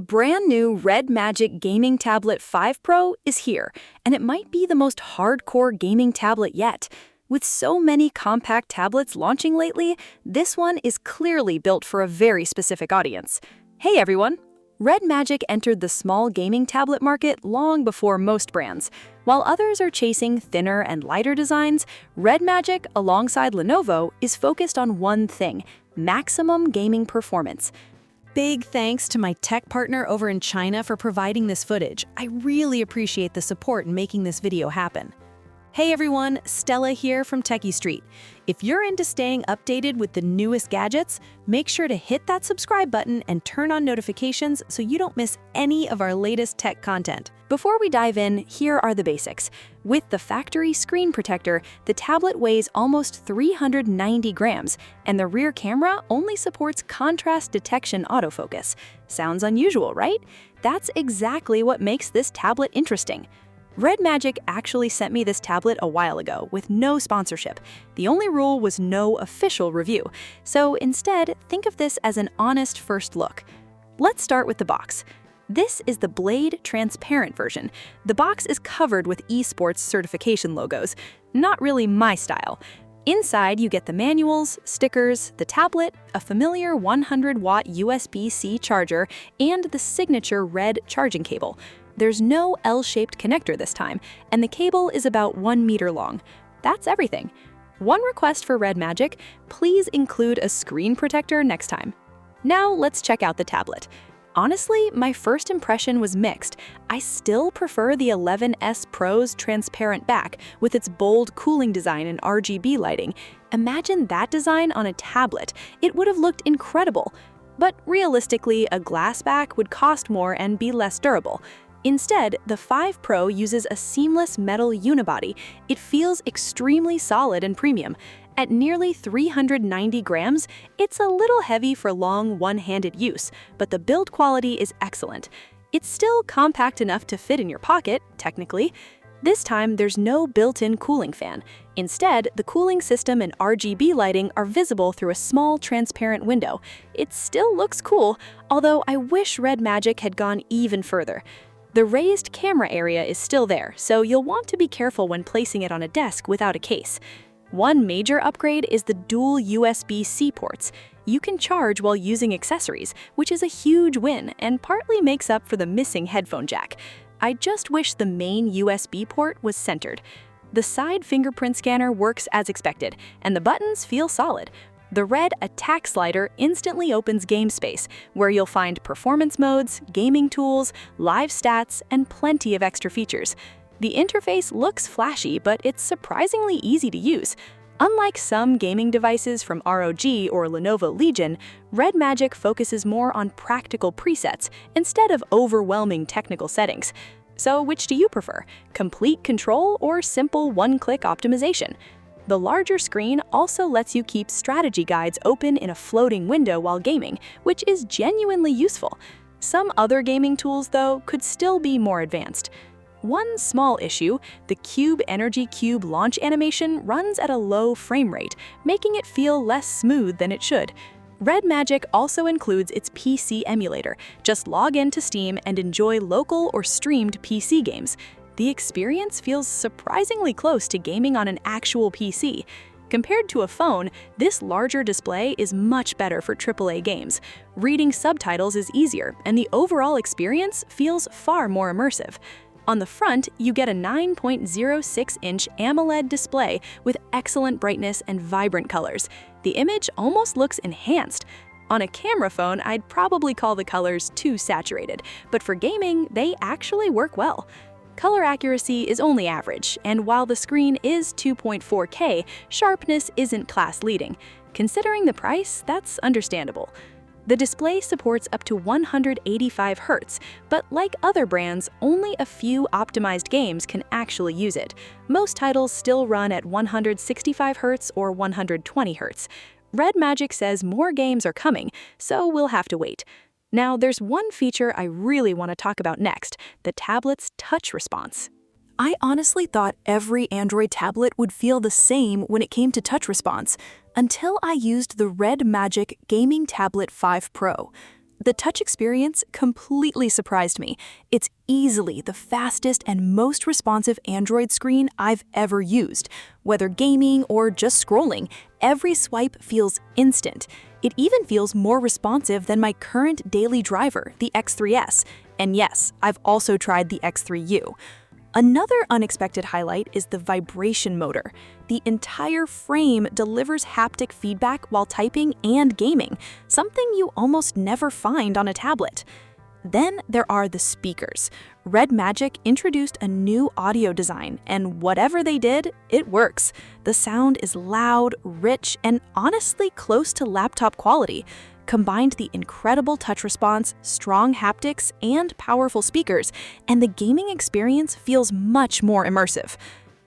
The brand new Red Magic Gaming Tablet 5 Pro is here, and it might be the most hardcore gaming tablet yet. With so many compact tablets launching lately, this one is clearly built for a very specific audience. Hey everyone! Red Magic entered the small gaming tablet market long before most brands. While others are chasing thinner and lighter designs, Red Magic, alongside Lenovo, is focused on one thing: maximum gaming performance. Big thanks to my tech partner over in China for providing this footage. I really appreciate the support in making this video happen. Hey everyone, Stella here from Techie Street. If you're into staying updated with the newest gadgets, make sure to hit that subscribe button and turn on notifications so you don't miss any of our latest tech content. Before we dive in, here are the basics. With the factory screen protector, the tablet weighs almost 390 grams, and the rear camera only supports contrast detection autofocus. Sounds unusual, right? That's exactly what makes this tablet interesting. Red Magic actually sent me this tablet a while ago with no sponsorship. The only rule was no official review. So instead, think of this as an honest first look. Let's start with the box. This is the Blade transparent version. The box is covered with esports certification logos. Not really my style. Inside, you get the manuals, stickers, the tablet, a familiar 100-watt USB-C charger, and the signature red charging cable. There's no L-shaped connector this time, and the cable is about 1 meter long. That's everything. One request for Red Magic: please include a screen protector next time. Now let's check out the tablet. Honestly, my first impression was mixed. I still prefer the 11S Pro's transparent back with its bold cooling design and RGB lighting. Imagine that design on a tablet. It would have looked incredible. But realistically, a glass back would cost more and be less durable. Instead, the 5 Pro uses a seamless metal unibody. It feels extremely solid and premium. At nearly 390 grams, it's a little heavy for long one-handed use, but the build quality is excellent. It's still compact enough to fit in your pocket, technically. This time, there's no built-in cooling fan. Instead, the cooling system and RGB lighting are visible through a small transparent window. It still looks cool, although I wish Red Magic had gone even further. The raised camera area is still there, so you'll want to be careful when placing it on a desk without a case. One major upgrade is the dual USB-C ports. You can charge while using accessories, which is a huge win and partly makes up for the missing headphone jack. I just wish the main USB port was centered. The side fingerprint scanner works as expected, and the buttons feel solid. The red attack slider instantly opens game space, where you'll find performance modes, gaming tools, live stats, and plenty of extra features. The interface looks flashy, but it's surprisingly easy to use. Unlike some gaming devices from ROG or Lenovo Legion, Red Magic focuses more on practical presets instead of overwhelming technical settings. So which do you prefer? Complete control or simple one-click optimization? The larger screen also lets you keep strategy guides open in a floating window while gaming, which is genuinely useful. Some other gaming tools, though, could still be more advanced. One small issue: the Cube Energy Cube launch animation runs at a low frame rate, making it feel less smooth than it should. Red Magic also includes its PC emulator. Just log into Steam and enjoy local or streamed PC games. The experience feels surprisingly close to gaming on an actual PC. Compared to a phone, this larger display is much better for AAA games. Reading subtitles is easier, and the overall experience feels far more immersive. On the front, you get a 9.06-inch AMOLED display with excellent brightness and vibrant colors. The image almost looks enhanced. On a camera phone, I'd probably call the colors too saturated, but for gaming, they actually work well. Color accuracy is only average, and while the screen is 2.4K, sharpness isn't class-leading. Considering the price, that's understandable. The display supports up to 185 Hz, but like other brands, only a few optimized games can actually use it. Most titles still run at 165 Hz or 120 Hz. Red Magic says more games are coming, so we'll have to wait. Now, there's one feature I really want to talk about next: the tablet's touch response. I honestly thought every Android tablet would feel the same when it came to touch response, until I used the Red Magic Gaming Tablet 5 Pro. The touch experience completely surprised me. It's easily the fastest and most responsive Android screen I've ever used. Whether gaming or just scrolling, every swipe feels instant. It even feels more responsive than my current daily driver, the X3S. And yes, I've also tried the X3U. Another unexpected highlight is the vibration motor. The entire frame delivers haptic feedback while typing and gaming, something you almost never find on a tablet. Then there are the speakers. Red Magic introduced a new audio design, and whatever they did, it works. The sound is loud, rich, and honestly close to laptop quality. Combined the incredible touch response, strong haptics, and powerful speakers, and the gaming experience feels much more immersive.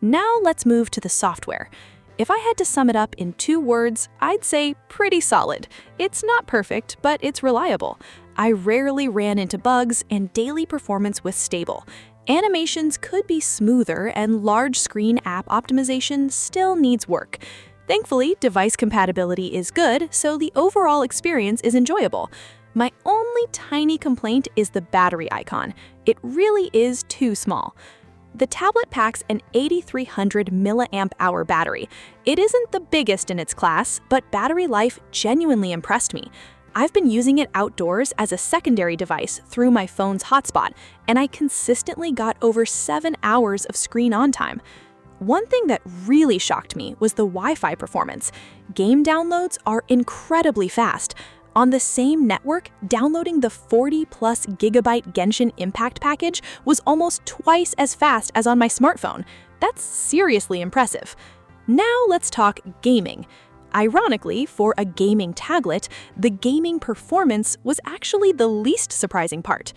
Now let's move to the software. If I had to sum it up in 2 words, I'd say pretty solid. It's not perfect, but it's reliable. I rarely ran into bugs, and daily performance was stable. Animations could be smoother, and large screen app optimization still needs work. Thankfully, device compatibility is good, so the overall experience is enjoyable. My only tiny complaint is the battery icon. It really is too small. The tablet packs an 8300 mAh battery. It isn't the biggest in its class, but battery life genuinely impressed me. I've been using it outdoors as a secondary device through my phone's hotspot, and I consistently got over 7 hours of screen on time. One thing that really shocked me was the Wi-Fi performance. Game downloads are incredibly fast. On the same network, downloading the 40+ gigabyte Genshin Impact package was almost twice as fast as on my smartphone. That's seriously impressive. Now let's talk gaming. Ironically, for a gaming tablet, the gaming performance was actually the least surprising part.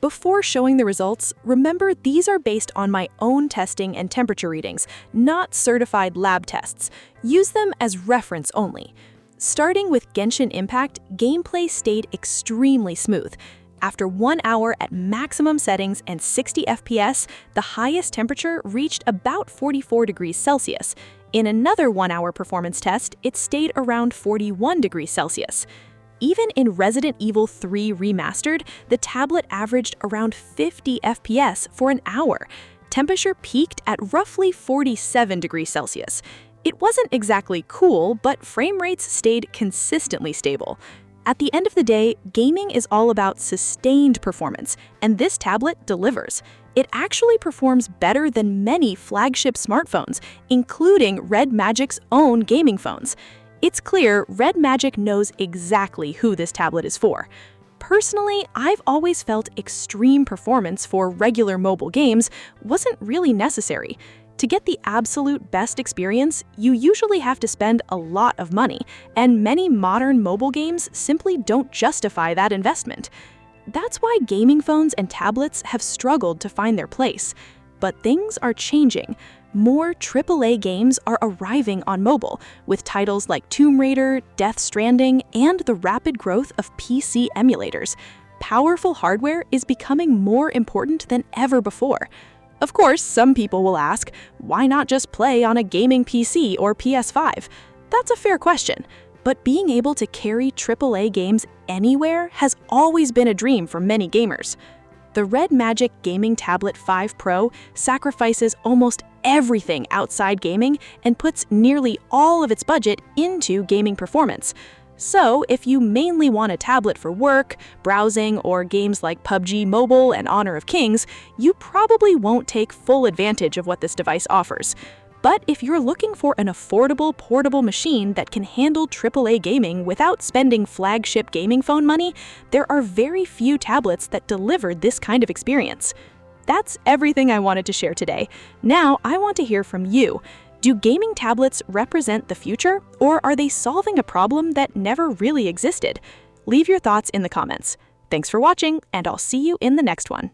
Before showing the results, remember these are based on my own testing and temperature readings, not certified lab tests. Use them as reference only. Starting with Genshin Impact, gameplay stayed extremely smooth. After 1 hour at maximum settings and 60 FPS, the highest temperature reached about 44 degrees Celsius. In another 1-hour performance test, it stayed around 41 degrees Celsius. Even in Resident Evil 3 Remastered, the tablet averaged around 50 FPS for an hour. Temperature peaked at roughly 47 degrees Celsius. It wasn't exactly cool, but frame rates stayed consistently stable. At the end of the day, gaming is all about sustained performance, and this tablet delivers. It actually performs better than many flagship smartphones, including Red Magic's own gaming phones. It's clear Red Magic knows exactly who this tablet is for. Personally, I've always felt extreme performance for regular mobile games wasn't really necessary. To get the absolute best experience, you usually have to spend a lot of money, and many modern mobile games simply don't justify that investment. That's why gaming phones and tablets have struggled to find their place. But things are changing. More AAA games are arriving on mobile, with titles like Tomb Raider, Death Stranding, and the rapid growth of PC emulators. Powerful hardware is becoming more important than ever before. Of course, some people will ask, why not just play on a gaming PC or PS5? That's a fair question, but being able to carry AAA games anywhere has always been a dream for many gamers. The Red Magic Gaming Tablet 5 Pro sacrifices almost everything outside gaming and puts nearly all of its budget into gaming performance. So, if you mainly want a tablet for work, browsing, or games like PUBG Mobile and Honor of Kings, you probably won't take full advantage of what this device offers. But if you're looking for an affordable portable machine that can handle AAA gaming without spending flagship gaming phone money, there are very few tablets that deliver this kind of experience. That's everything I wanted to share today. Now, I want to hear from you. Do gaming tablets represent the future, or are they solving a problem that never really existed? Leave your thoughts in the comments. Thanks for watching, and I'll see you in the next one.